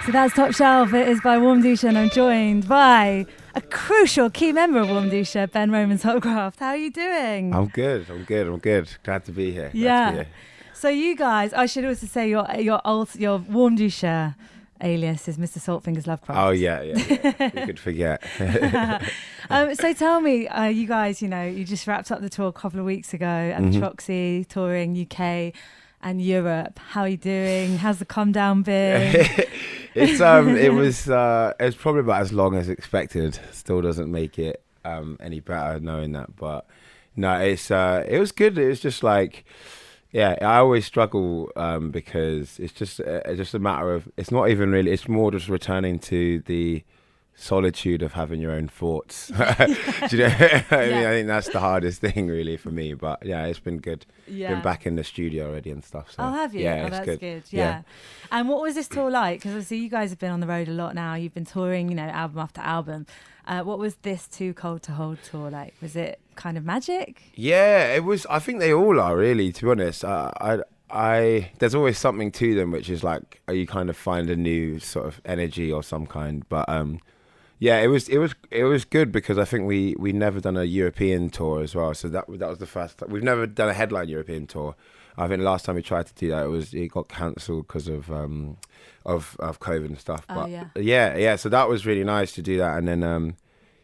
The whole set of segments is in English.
So that's Top Shelf. It is by Warmduscher, and I'm joined by a crucial key member of Warmduscher, Ben Romans-Hopcraft. How are you doing? I'm good. Glad to be here. Yeah. So you guys, I should also say your Warmduscher alias is Mr. Saltfingers Lovecraft. Oh yeah. You could forget. So tell me, you guys, you just wrapped up the tour a couple of weeks ago at the Troxy, touring UK and Europe. How are you doing? How's the come down been? It was probably about as long as expected. Still doesn't make it any better knowing that, but no, it was good. It was just like, yeah, I always struggle because it's just a matter of, it's not even really, it's more just returning to the solitude of having your own thoughts. Do you know? I mean, I think that's the hardest thing really for me, but yeah, it's been good. Been back in the studio already and stuff. So, oh, have you? Yeah, that's good. Yeah. And what was this tour like? Because obviously you guys have been on the road a lot now. You've been touring, album after album. What was this Too Cold to Hold tour like? Was it kind of magic? Yeah, it was. I think they all are really, to be honest. There's always something to them, which is like, you kind of find a new sort of energy or some kind. But yeah, it was good because I think we never done a European tour as well. So that was the first time. We've never done a headline European tour. I think the last time we tried to do that, it got cancelled because of COVID and stuff. But yeah. So that was really nice to do that, and then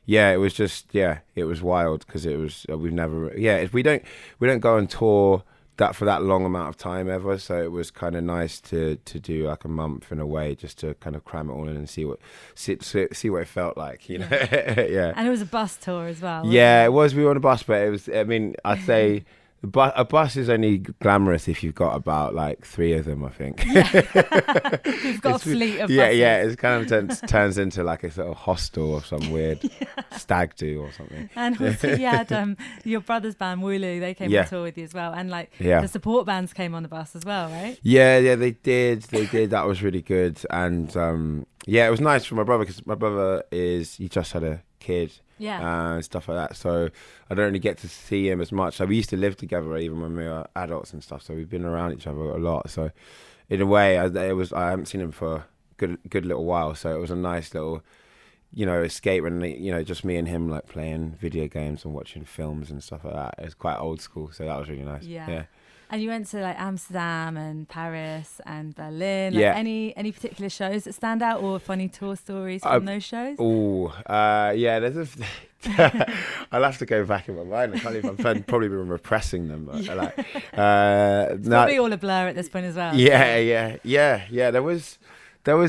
it was just it was wild because it was we don't go on tour that for that long amount of time ever. So it was kind of nice to do like a month in a way, just to kind of cram it all in and see what it felt like, yeah. And it was a bus tour as well. Yeah, it was. We were on a bus, but it was. I mean, I'd say. A bus is only glamorous if you've got about like 3 of them, I think. You've got a fleet of buses. Yeah, it's kind of turns into like a sort of hostel or some weird stag do or something. And also you had your brother's band, Wooloo, they came on tour with you as well. And the support bands came on the bus as well, right? Yeah, they did. That was really good. And it was nice for my brother because my brother he just had a kid. And stuff like that. So I don't really get to see him as much. So we used to live together even when we were adults and stuff. So we've been around each other a lot. So in a way, I haven't seen him for a good little while. So it was a nice little, escape, and just me and him like playing video games and watching films and stuff like that. It was quite old school. So that was really nice. Yeah. And you went to like Amsterdam and Paris and Berlin. Any particular shows that stand out or funny tour stories from those shows? There's I'll have to go back in my mind. I can't even. I've probably been repressing them. But it's probably all a blur at this point as well. Yeah. There was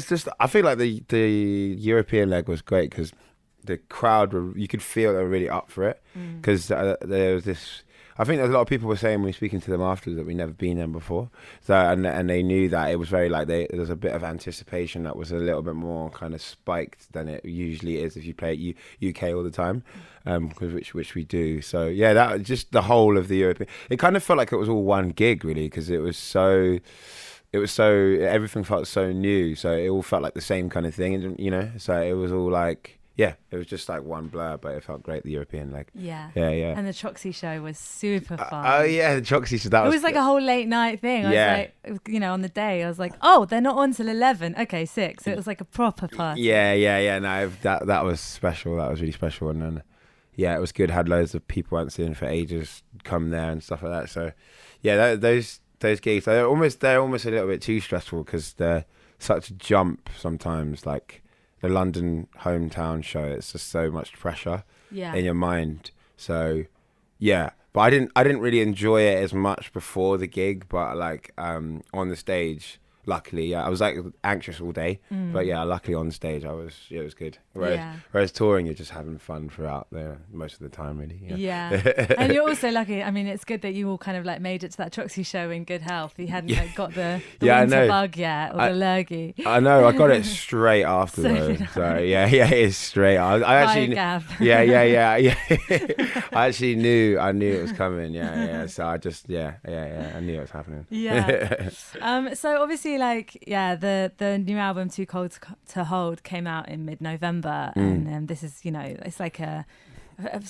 just. I feel like the European leg was great because the crowd you could feel they were really up for it because there was this. I think there's a lot of people were saying when we were speaking to them afterwards that we'd never been there before. So and they knew that it was very like there's a bit of anticipation that was a little bit more kind of spiked than it usually is if you play at UK all the time, which we do. So yeah, that just the whole of the European. It kind of felt like it was all one gig really because it was so everything felt so new. So it all felt like the same kind of thing, and so it was all like. Yeah, it was just like one blur, but it felt great, the European leg. Yeah. And the Troxy show was super fun. The Troxy show. It was like a whole late night thing. I was like, on the day, I was like, oh, they're not on till 11. Okay, 6. So it was like a proper party. Yeah. No, that was special. That was really special. And then, it was good. Had loads of people I hadn't seen for ages come there and stuff like that. So, yeah, those gigs, they're almost a little bit too stressful because they're such a jump sometimes, like... The London hometown show, it's just so much pressure in your mind. So, but I didn't really enjoy it as much before the gig, but like on the stage, luckily, I was like anxious all day, but luckily on stage, it was good. Whereas touring, you're just having fun throughout there most of the time, really. And you're also lucky. I mean, it's good that you all kind of like made it to that Troxy show in good health. You hadn't got the winter bug yet or the lurgy. I know. I got it straight after though. So it's straight. I actually, I actually knew it was coming. So I just, I knew it was happening. So obviously, the new album Too Cold to Hold came out in mid-November, and this is, it's like a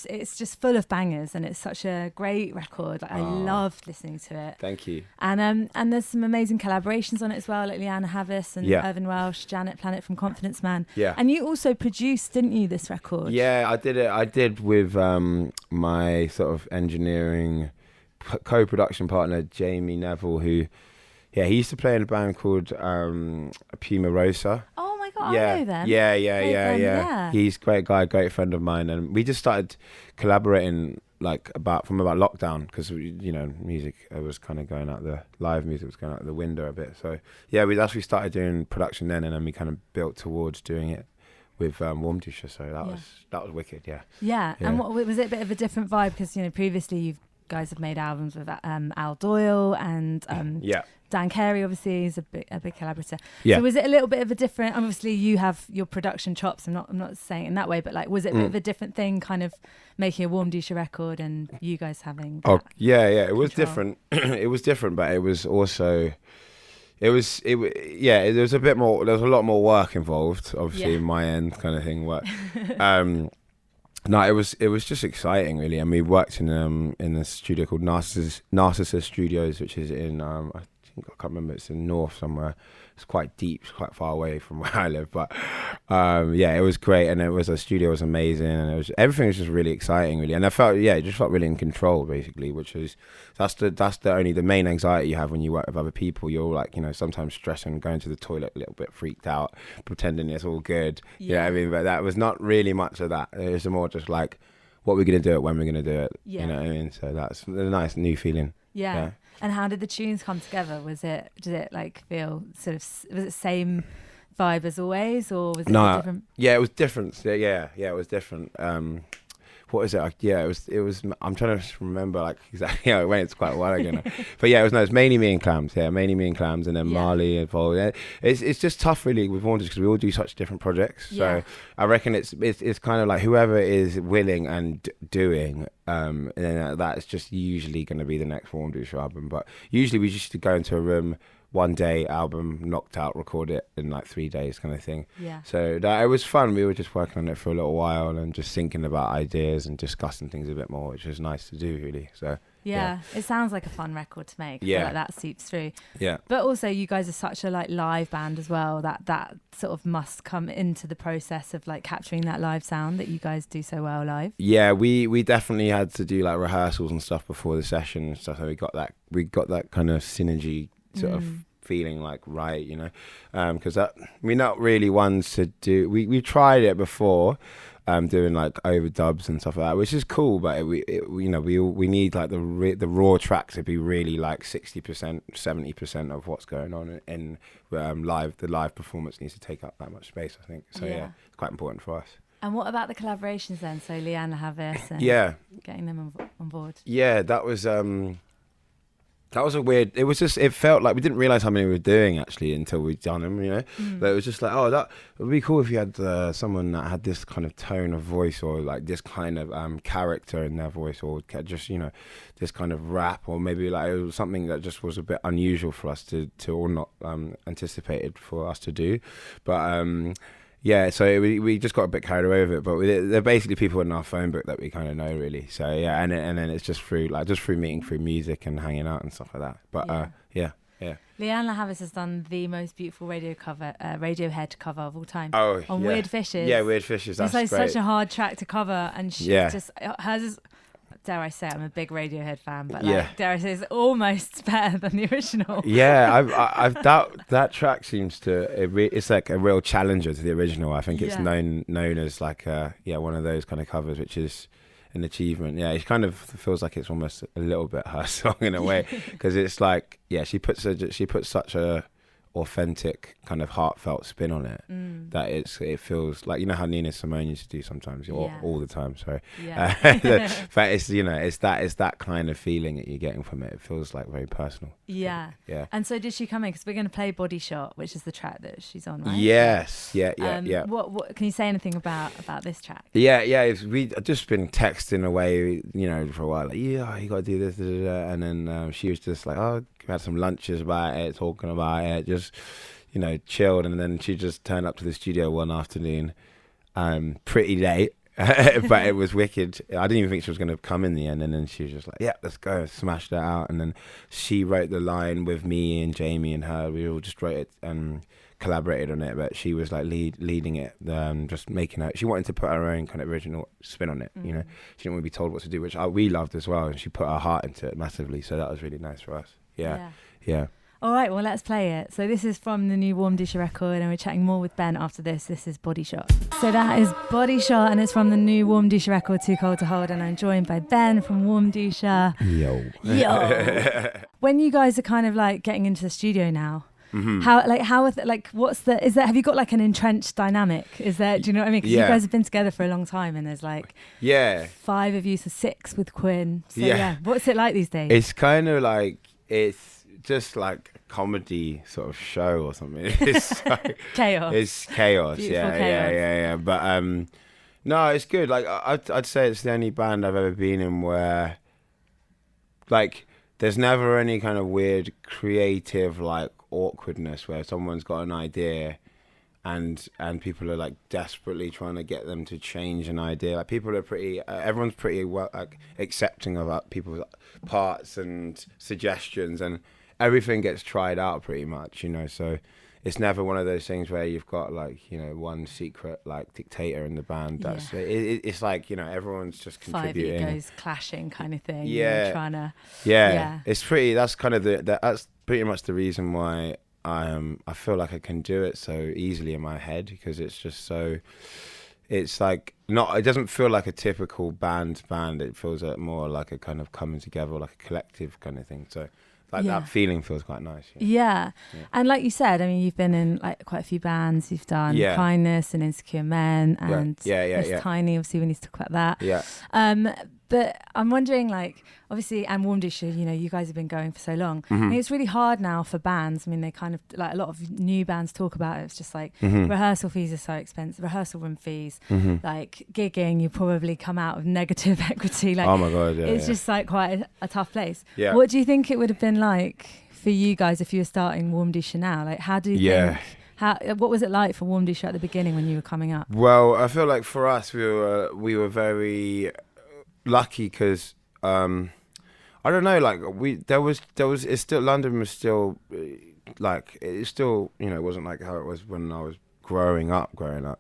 It's just full of bangers, and it's such a great record. Like, I loved listening to it. Thank you. And there's some amazing collaborations on it as well, like Leanne Havis and Irvin Welsh, Janet Planet from Confidence Man. Yeah. And you also produced, didn't you, this record? Yeah, I did it. I did with my sort of engineering co-production partner, Jamie Neville, who, he used to play in a band called Puma Rosa. Oh my God, Yeah, I know them. yeah. He's a great guy, great friend of mine, and we just started collaborating from about lockdown, because music was kind of going out live music was going out the window a bit. So yeah, we actually started doing production then, and then we kind of built towards doing it with Warmduscher. So that was wicked. Yeah. And what was it? A bit of a different vibe, because previously you guys have made albums with Al Doyle and Dan Carey, obviously, is a big collaborator. Yeah. So was it a little bit of a different? Obviously, you have your production chops. I'm not saying it in that way, but was it a bit of a different thing, kind of making a Warmduscher record and you guys having? It was different. It was different, but it was also, there was a bit more. There was a lot more work involved, obviously, in my end, kind of thing. No, it was just exciting, really, and we worked in a studio called Narcissus Studios, which is in I can't remember, it's in North somewhere. It's quite deep, quite far away from where I live, but it was great, and the studio was amazing, and everything was just really exciting, really, and I felt just felt really in control, basically, which is that's the main anxiety you have when you work with other people. You're like, sometimes stressing, going to the toilet a little bit freaked out, pretending it's all good. You know what I mean? But that was not really much of that. It was more just like, what we're going to do it, when we're going to do it. You know what I mean? So that's a nice new feeling. Yeah. And how did the tunes come together? Did it feel sort of, was it same vibe as always, or was it different? Yeah, it was different. Yeah, it was different. What is it? It was. I'm trying to remember exactly how it went. It's quite a while ago now. But it was mainly me and Clams. Yeah, mainly me and Clams, and then Marley involved. Yeah. It's just tough, really, with Warmduscher, because we all do such different projects. So I reckon it's kind of like whoever is willing and doing, and then that's just usually going to be the next Warmduscher album. But usually we just go into a room, one day, album, knocked out, record it in 3 days, kind of thing. Yeah. So it was fun. We were just working on it for a little while and just thinking about ideas and discussing things a bit more, which was nice to do, really. So yeah. It sounds like a fun record to make. I feel like that seeps through. Yeah. But also, you guys are such a live band as well. That sort of must come into the process of capturing that live sound that you guys do so well live. Yeah, we definitely had to do rehearsals and stuff before the session and stuff. So we got that kind of synergy sort of feeling right, because we're not really ones to do. We tried it before, doing overdubs and stuff like that, which is cool, but we need the raw track to be really 60%, 70% of what's going on in live. The live performance needs to take up that much space, I think. So it's quite important for us. And what about the collaborations then? So Leanne Havis and getting them on board. Yeah, that was a weird. It felt like we didn't realize how many we were doing actually until we'd done them, But it was just that would be cool if you had someone that had this kind of tone of voice, or this kind of character in their voice, or just this kind of rap, or maybe it was something that just was a bit unusual for us to or not anticipated for us to do, but. So we just got a bit carried away with it, but they're basically people in our phone book that we kind of know, really. So and then it's just through meeting through music and hanging out and stuff like that. But Leanne Havis has done the most beautiful Radiohead cover of all time. Oh, on Weird Fishes. Yeah, Weird Fishes. That's great. Great. Such a hard track to cover, and she just hers is. Dare I say, I'm a big Radiohead fan, but dare I say, it's almost better than the original. Yeah, I've that track seems to it's a real challenger to the original. I think it's known as one of those kind of covers, which is an achievement. Yeah, it kind of feels like it's almost a little bit her song in a way, because it's she puts such a authentic kind of heartfelt spin on it that it feels like how Nina Simone used to do sometimes, all the time. Sorry, but it's that kind of feeling that you're getting from it. It feels very personal. Yeah. And so did she come in? Because we're going to play Body Shot, which is the track that she's on, right? Yes. Yeah. What can you say anything about this track? We just been texting away, for a while. You got to do this, and then she was just we had some lunches about it, talking about it, just chilled, and then she just turned up to the studio one afternoon, pretty late, but it was wicked. I didn't even think she was going to come in the end, and then she was just like, yeah, let's go, smashed it out. And then she wrote the line with me and Jamie and her. We all just wrote it and collaborated on it, but she was like leading it, just making her, she wanted to put her own kind of original spin on it, you know. She didn't want to be told what to do, which we loved as well, and she put her heart into it massively, so that was really nice for us. Yeah. All right, well, let's play it. So this is from the new Warmduscher record, and we're chatting more with Ben after this. This is Body Shot. So that is Body Shot, and it's from the new Warmduscher record, Too Cold to Hold, and I'm joined by Ben from Warmduscher. Yo. When you guys are kind of like getting into the studio now, have you got like an entrenched dynamic? Is there, do you know what I mean? Because you guys have been together for a long time, and there's like 5 of you, so 6 with Quinn. So what's it like these days? It's kind of like, it's just like a comedy sort of show or something. It's like, chaos. It's chaos. Beautiful chaos. Yeah. But no, it's good. Like I'd say it's the only band I've ever been in where like there's never any kind of weird creative like awkwardness where someone's got an idea and people are like desperately trying to get them to change an idea. Like people are pretty, everyone's pretty well, like accepting of people's parts and suggestions, and everything gets tried out pretty much, you know. So it's never one of those things where you've got like, you know, one secret like dictator in the band. That's it's like, you know, everyone's just contributing. 5 egos clashing kind of thing. Yeah, you know, trying to. Yeah, it's pretty. That's kind of that's pretty much the reason why I feel like I can do it so easily in my head, because it's just so. It's like it doesn't feel like a typical band. It feels like more like a kind of coming together, like a collective kind of thing. So. Like that feeling feels quite nice. Yeah. And like you said, I mean, you've been in like quite a few bands. You've done Kindness and Insecure Men, and Tiny. Obviously, we need to talk about that. Yeah. But I'm wondering, like, obviously, and Warmduscher, you know, you guys have been going for so long. I mean, it's really hard now for bands. I mean, they kind of, like a lot of new bands talk about it. It's just like rehearsal fees are so expensive, rehearsal room fees, like gigging, you probably come out of negative equity. Like, oh my God, it's just like quite a tough place. Yeah. What do you think it would have been like for you guys if you were starting Warmduscher now? Like, how do you think? What was it like for Warmduscher at the beginning when you were coming up? Well, I feel like for us, we were very lucky because I don't know, like it's still, London was still like, it's still, you know, it wasn't like how it was when I was growing up,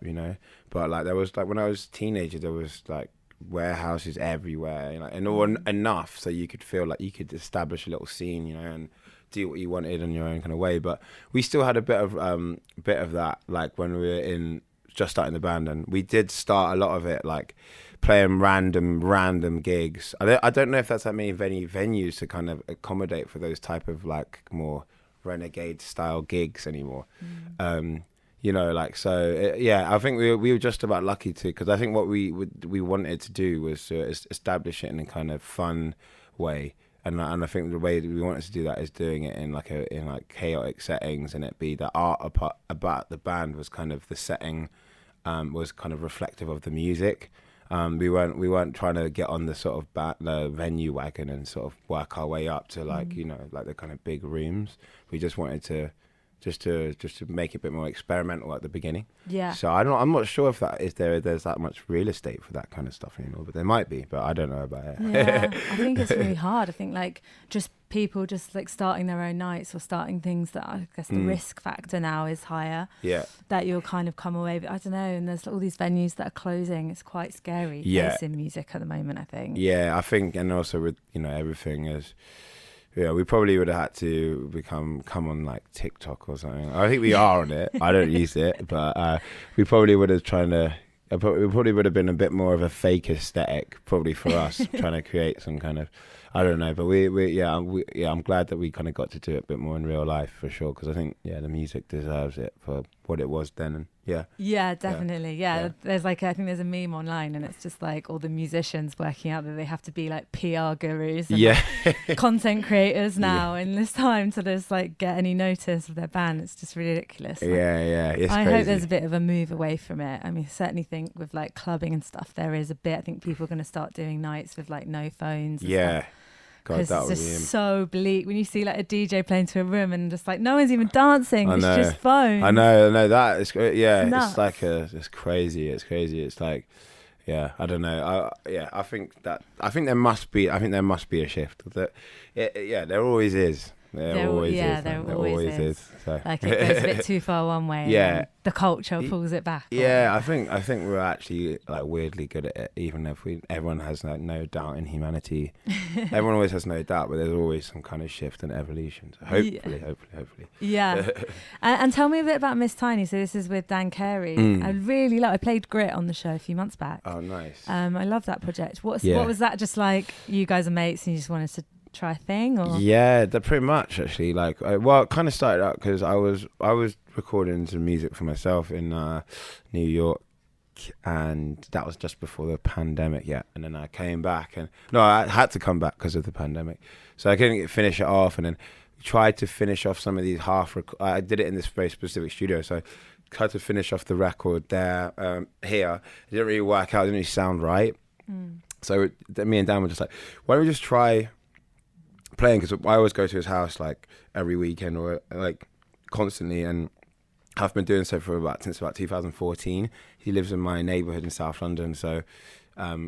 you know, but like there was like when I was a teenager, there was like warehouses everywhere, you know, and all enough so you could feel like you could establish a little scene, you know, and do what you wanted in your own kind of way. But we still had a bit of that, like when we were just starting the band, and we did start a lot of it like playing random gigs. I don't know if that's that many venues to kind of accommodate for those type of like more renegade style gigs anymore. You know, like, so I think we were just about lucky to, because I think what we wanted to do was to establish it in a kind of fun way. And I think the way that we wanted to do that is doing it in like chaotic settings, and it be the art about the band was kind of the setting, was kind of reflective of the music. We weren't trying to get on the sort of the venue wagon and sort of work our way up to like, you know, like the kind of big rooms. We just wanted to just to make it a bit more experimental at the beginning. Yeah. So I'm not sure if there's that much real estate for that kind of stuff anymore, but there might be, but I don't know about it. Yeah, I think it's really hard. I think like just people just like starting their own nights or starting things that I guess the risk factor now is higher. Yeah. That you'll kind of come away, but I don't know, and there's all these venues that are closing. It's quite scary. Yeah. In music at the moment, I think. Yeah, I think, and also with, you know, everything is. Yeah, we probably would have had to come on like TikTok or something. I think we are on it. I don't use it, but we probably would have we probably would have been a bit more of a fake aesthetic, probably for us, trying to create some kind of, I don't know. But I'm glad that we kind of got to do it a bit more in real life for sure, because I think the music deserves it for what it was then. And yeah, definitely. Yeah. There's like, I think there's a meme online, and it's just like all the musicians working out that they have to be like PR gurus and like content creators now in this time to just like get any notice of their band. It's just ridiculous. Like, it's I crazy. hope there's a bit of a move away from it. I mean, I certainly think with like clubbing and stuff, there is a bit. I think people are going to start doing nights with like no phones. And stuff. Because it's just so bleak when you see like a DJ playing to a room and just like no one's even dancing. It's just phones. I know that. It's it's like it's crazy. It's crazy. It's like I don't know. I think there must be a shift. There always is. There always is. So. Like it goes a bit too far one way. And the culture pulls it back. Yeah, I think we're actually like weirdly good at it. Even if everyone has no doubt in humanity, everyone always has no doubt, but there's always some kind of shift and evolution. So hopefully. Yeah. and tell me a bit about Miss Tiny. So this is with Dan Carey. I played Grit on the show a few months back. Oh, nice. I love that project. What was that just like? You guys are mates and you just wanted to try a thing, or? Yeah, pretty much actually. Like, it kind of started out because I was recording some music for myself in New York, and that was just before the pandemic. Yeah, and then I came back, and I had to come back because of the pandemic, so I couldn't finish it off, and then tried to finish off some of these I did it in this very specific studio, so tried to finish off the record there. Here, it didn't really work out. It didn't really sound right. So me and Dan were just like, why don't we just try playing, because I always go to his house like every weekend or like constantly, and I've been doing so since about 2014. He lives in my neighborhood in South London, so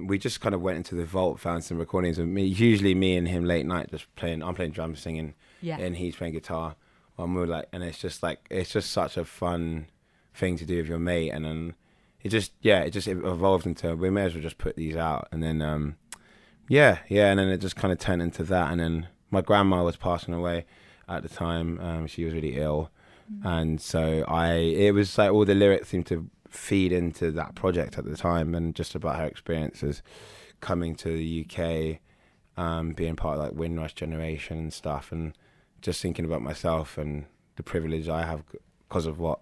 we just kind of went into the vault, found some recordings of usually me and him late night just playing. I'm playing drums, singing, and he's playing guitar, and we're like, and it's just such a fun thing to do with your mate, and then it evolved into, we may as well just put these out, and then and then it just kind of turned into that, and then my grandma was passing away at the time. She was really ill. And so it was like all the lyrics seemed to feed into that project at the time, and just about her experiences coming to the UK, being part of like Windrush generation and stuff, and just thinking about myself and the privilege I have because of what,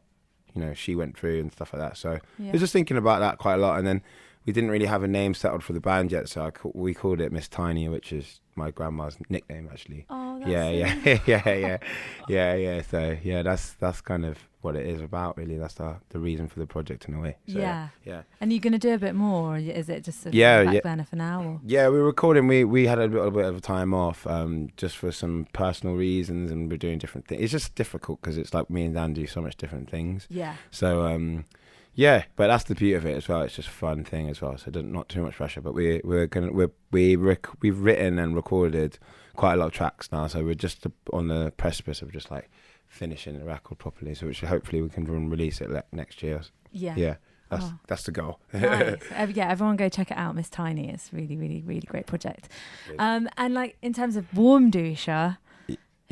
she went through and stuff like that. So I was just thinking about that quite a lot. And then we didn't really have a name settled for the band yet, so we called it Miss Tiny, which is my grandma's nickname actually. Oh, that's yeah. So that's kind of what it is about, really. That's the reason for the project in a way. So, yeah. And you're gonna do a bit more, or is it just a back burner for now? Or? Yeah, we were recording. We had a little bit of a time off, just for some personal reasons, and we're doing different things. It's just difficult because it's like me and Dan do so much different things. Yeah. So but that's the beauty of it as well. It's just a fun thing as well. So not too much pressure. But we've written and recorded quite a lot of tracks now. So we're just on the precipice of just like finishing the record properly. So which hopefully we can release it next year. Yeah. That's the goal. Nice. Everyone go check it out, Miss Tiny. It's really, really, really great project. And like in terms of Warmduscher.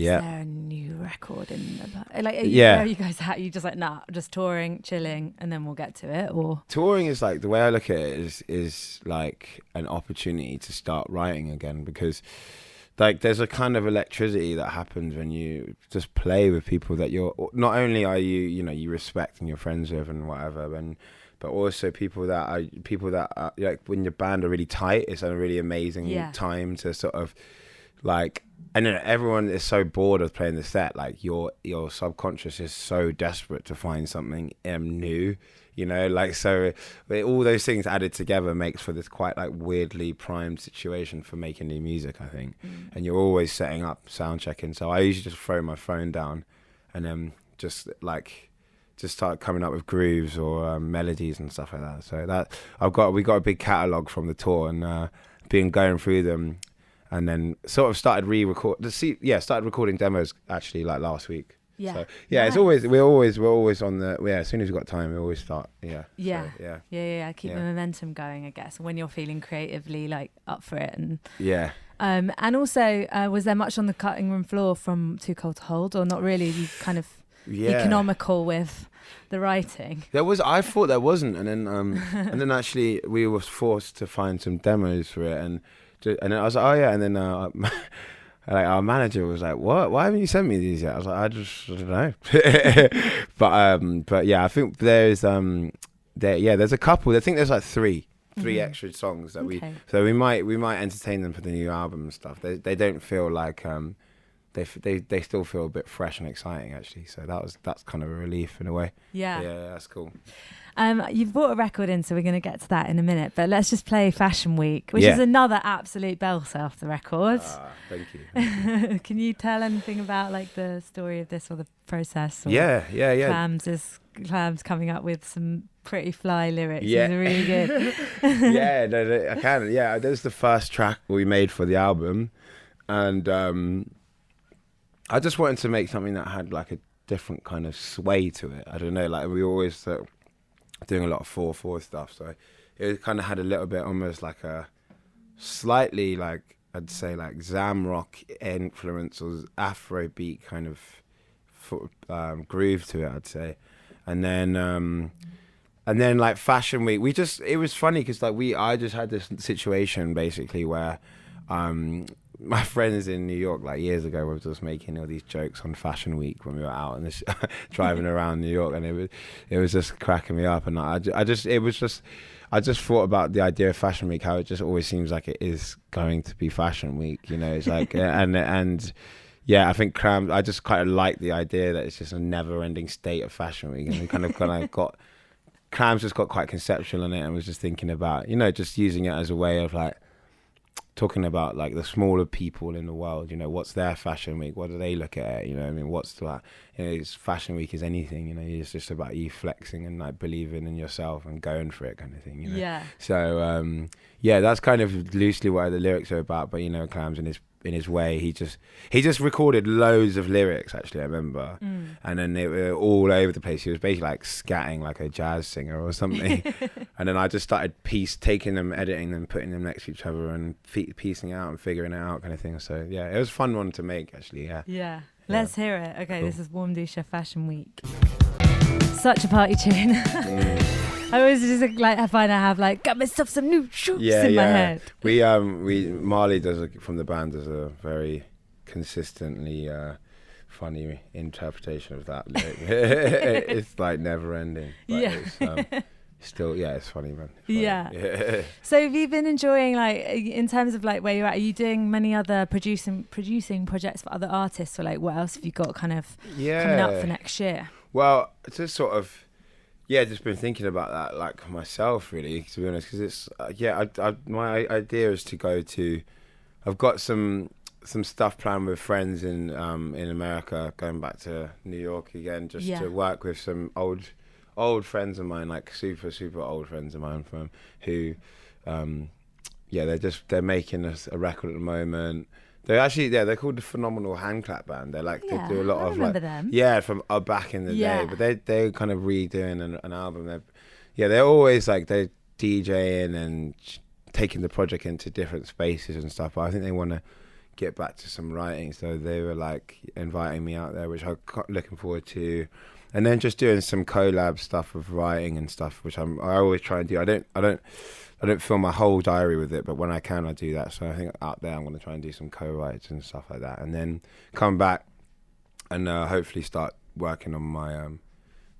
Yeah. Is there a new record in the where are you guys at? You just like, just touring, chilling, and then we'll get to it? Or touring is like, the way I look at it is like an opportunity to start writing again, because like there's a kind of electricity that happens when you just play with people that you're not only are you respect and you're friends with and whatever, but also people that are like, when your band are really tight, it's a really amazing time to sort of like, and then everyone is so bored of playing the set, like your subconscious is so desperate to find something new, like, so all those things added together makes for this quite like weirdly primed situation for making new music, I think. And you're always setting up, sound checking, so I usually just throw my phone down and then just start coming up with grooves or melodies and stuff like that. So we got a big catalogue from the tour, and been going through them. And then sort of started recording demos actually like last week. Yeah. So nice. We're always on the as soon as we've got time, we always start. Yeah. Keep the momentum going, I guess, when you're feeling creatively like up for it. And and also, was there much on the cutting room floor from Too Cold to Hold, or not really? You kind of economical with the writing. I thought there wasn't, and then actually we were forced to find some demos for it, and then I was like, oh yeah, and then like our manager was like, what? Why haven't you sent me these yet? I was like, I don't know. but yeah, I think there's there's a couple. I think there's like three extra songs that we might entertain them for the new album and stuff. They don't feel like they still feel a bit fresh and exciting actually. So that's kind of a relief in a way. Yeah, that's cool. You've brought a record in, so we're going to get to that in a minute. But let's just play Fashion Week, which Yeah. is another absolute belter off the record. Thank you. Can you tell anything about like the story of this or the process? Or Yeah. Clams coming up with some pretty fly lyrics. Yeah. These are really good. Yeah, no, I can. Yeah, that was the first track we made for the album, and I just wanted to make something that had like a different kind of sway to it. I don't know, like we always doing a lot of 4/4 stuff, so it kind of had a little bit almost like a slightly like I'd say like Zamrock influence or Afrobeat kind of groove to it, I'd say. And then like Fashion Week, it was funny because like I just had this situation basically where my friends in New York like years ago were just making all these jokes on Fashion Week when we were out and driving around New York, and it was just cracking me up. And I just thought about the idea of Fashion Week, how it just always seems like it is going to be Fashion Week, you know. It's like and yeah, I think Cram. I just kind of like the idea that it's just a never-ending state of Fashion Week, and we kind of got Cram's just got quite conceptual in it, and was just thinking about, you know, just using it as a way of like talking about like the smaller people in the world, you know, what's their Fashion Week, what do they look at, you know, I mean, what's that, you know, it's Fashion Week is anything, you know, it's just about you flexing and like believing in yourself and going for it kind of thing, you know. Yeah. So yeah, that's kind of loosely what the lyrics are about, but you know, Clams in his way, he just recorded loads of lyrics, actually, I remember, and then they were all over the place. He was basically like scatting like a jazz singer or something. And then I just started taking them, editing them, putting them next to each other and piecing out and figuring it out kind of thing. So yeah, it was a fun one to make, actually. Yeah, Let's hear it. Okay, cool. This is Warmduscher Fashion Week. Such a party tune. I always just like I have like got myself some new shoes in my head. We Marley from the band does a very consistently funny interpretation of that lyric. It's like never ending. It's, still, it's funny, man. It's funny. Yeah. So have you been enjoying, like, in terms of like where you're at, are you doing many other producing projects for other artists, or like what else have you got kind of coming up for next year? Well, it's just sort of, just been thinking about that, like myself, really, to be honest, because it's, my idea is to go to, I've got some stuff planned with friends in America, going back to New York again, just to work with some old friends of mine, like super, super old friends of mine from who, they're making a record at the moment. They're actually, they're called the Phenomenal Handclap Band. They're like, they do a lot of like, them. From back in the day, but they're kind of redoing an album. They're always like, they're DJing and taking the project into different spaces and stuff, but I think they want to get back to some writing, so they were like inviting me out there, which I'm looking forward to, and then just doing some collab stuff with writing and stuff, which I always try and do. I don't fill my whole diary with it, but when I can, I do that. So I think out there, I'm going to try and do some co-writes and stuff like that, and then come back and hopefully start working on my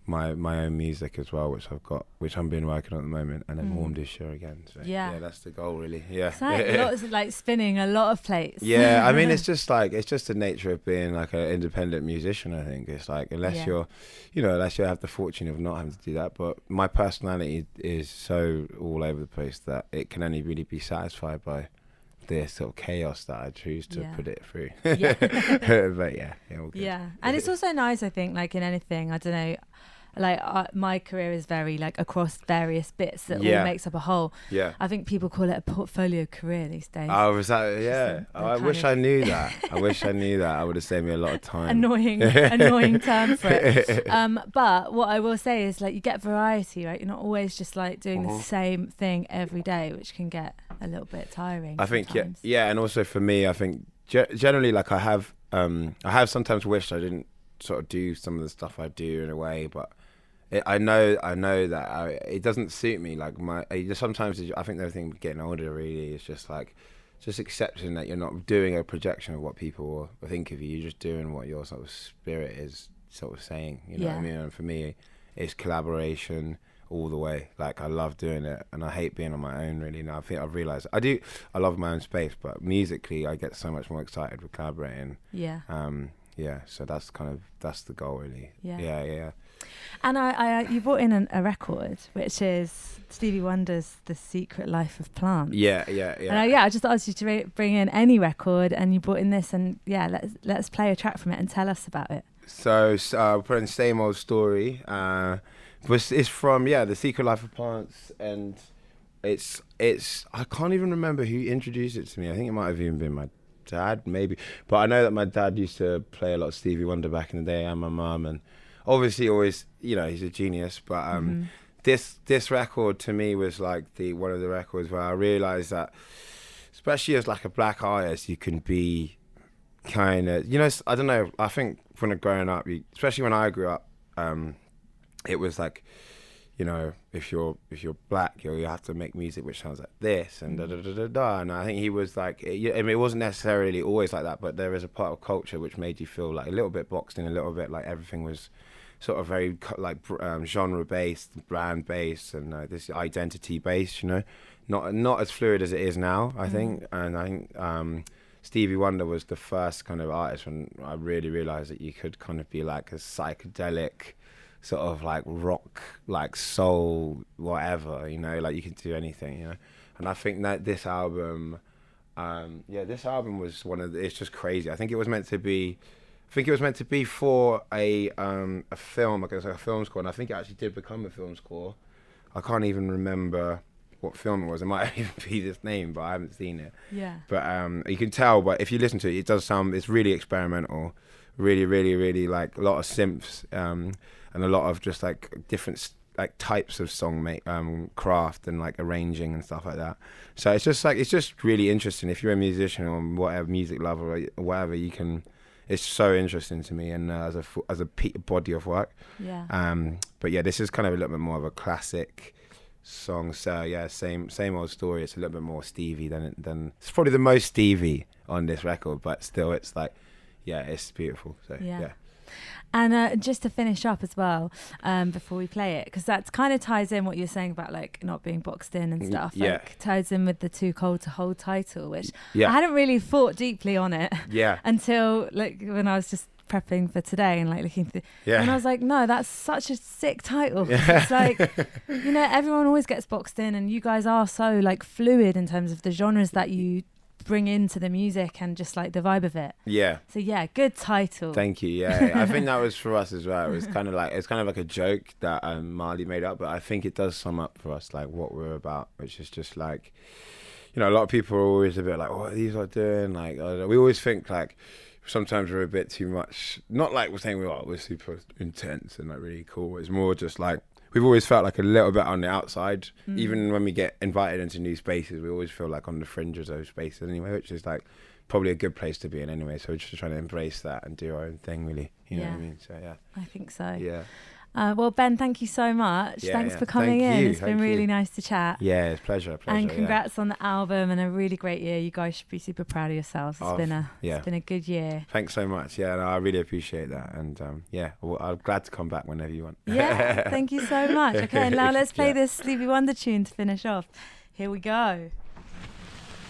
my own music as well, which I'm been working on at the moment, and then Warmduscher again. So that's the goal, really. Yeah, lots of like spinning a lot of plates. Yeah, I mean, it's just the nature of being like an independent musician. I think it's like unless you have the fortune of not having to do that. But my personality is so all over the place that it can only really be satisfied by the sort of chaos that I choose to put it through. But all good. Yeah, and it's also nice, I think, like in anything, I don't know, like my career is very like across various bits that all makes up a whole. I think people call it a portfolio career these days. Oh, was that? I wish I knew that. I wish I knew that. I would have saved me a lot of time. Annoying term for it. But what I will say is, like, you get variety, right? You're not always just like doing the same thing every day, which can get a little bit tiring. I think sometimes. and also for me, I think generally, like I have sometimes wished I didn't sort of do some of the stuff I do in a way, but I know that it doesn't suit me. Like sometimes I think the thing getting older really is just like accepting that you're not doing a projection of what people think of you. You're just doing what your sort of spirit is sort of saying. You know what I mean? And for me, it's collaboration all the way. Like I love doing it, and I hate being on my own. Really, now I think I've realised I love my own space, but musically, I get so much more excited with collaborating. So that's the goal, really. Yeah. And you brought in a record, which is Stevie Wonder's The Secret Life of Plants. Yeah. And I just asked you to bring in any record, and you brought in this, and let's play a track from it and tell us about it. So we're putting Same Old Story. It's from The Secret Life of Plants, and it's I can't even remember who introduced it to me. I think it might have even been my dad, maybe. But I know that my dad used to play a lot of Stevie Wonder back in the day, and my mum, and obviously always, he's a genius. But this record to me was like one of the records where I realised that, especially as like a black artist, you can be kind of, I don't know. I think when growing up, especially when I grew up, it was like, if you're black, you have to make music which sounds like this and da da da da da. And I think he was like, it wasn't necessarily always like that, but there is a part of culture which made you feel like a little bit boxed in, a little bit like everything was sort of very like genre based, brand based, and this identity based. Not as fluid as it is now, I think. And I think Stevie Wonder was the first kind of artist when I really realized that you could kind of be like a psychedelic sort of like rock, like soul, whatever, like you can do anything, And I think that this album was it's just crazy. I think it was meant to be for a film, like a film score, and I think it actually did become a film score. I can't even remember what film it was. It might even be this name, but I haven't seen it. Yeah. But you can tell, but if you listen to it, it does sound, it's really experimental, really, really, really like a lot of synths, and a lot of just like different like types of song craft and like arranging and stuff like that. So it's just really interesting. If you're a musician or whatever, music lover or whatever, it's so interesting to me, and as a body of work. Yeah. But this is kind of a little bit more of a classic song. So same old story. It's a little bit more Stevie than it's probably the most Stevie on this record, but still it's like, it's beautiful. So yeah. And just to finish up as well, before we play it, because that kind of ties in what you're saying about like not being boxed in and stuff. Like ties in with the Too Cold to Hold title, which I hadn't really thought deeply on it. Until like when I was just prepping for today and like looking through, and I was like, no, that's such a sick title. It's like, everyone always gets boxed in, and you guys are so like fluid in terms of the genres that you bring into the music and just like the vibe of it. So good title. Thank you. I think that was for us as well. It was kind of like a joke that Marley made up, but I think it does sum up for us like what we're about, which is just like, a lot of people are always a bit like, what are these are doing? Like, we always think like sometimes we're a bit too much, not like we're saying we're super intense and like really cool. It's more just like we've always felt like a little bit on the outside. Even when we get invited into new spaces, we always feel like on the fringe of those spaces anyway, which is like probably a good place to be in anyway. So we're just trying to embrace that and do our own thing, really. You know what I mean? So I think so. Yeah. Well, Ben, thank you so much. Thanks for coming in. It's been really nice to chat. Yeah, it's a pleasure. And congrats on the album and a really great year. You guys should be super proud of yourselves. It's been a good year. Thanks so much. Yeah, no, I really appreciate that. And I'm glad to come back whenever you want. Yeah, thank you so much. Okay, and now let's play this Stevie Wonder tune to finish off. Here we go.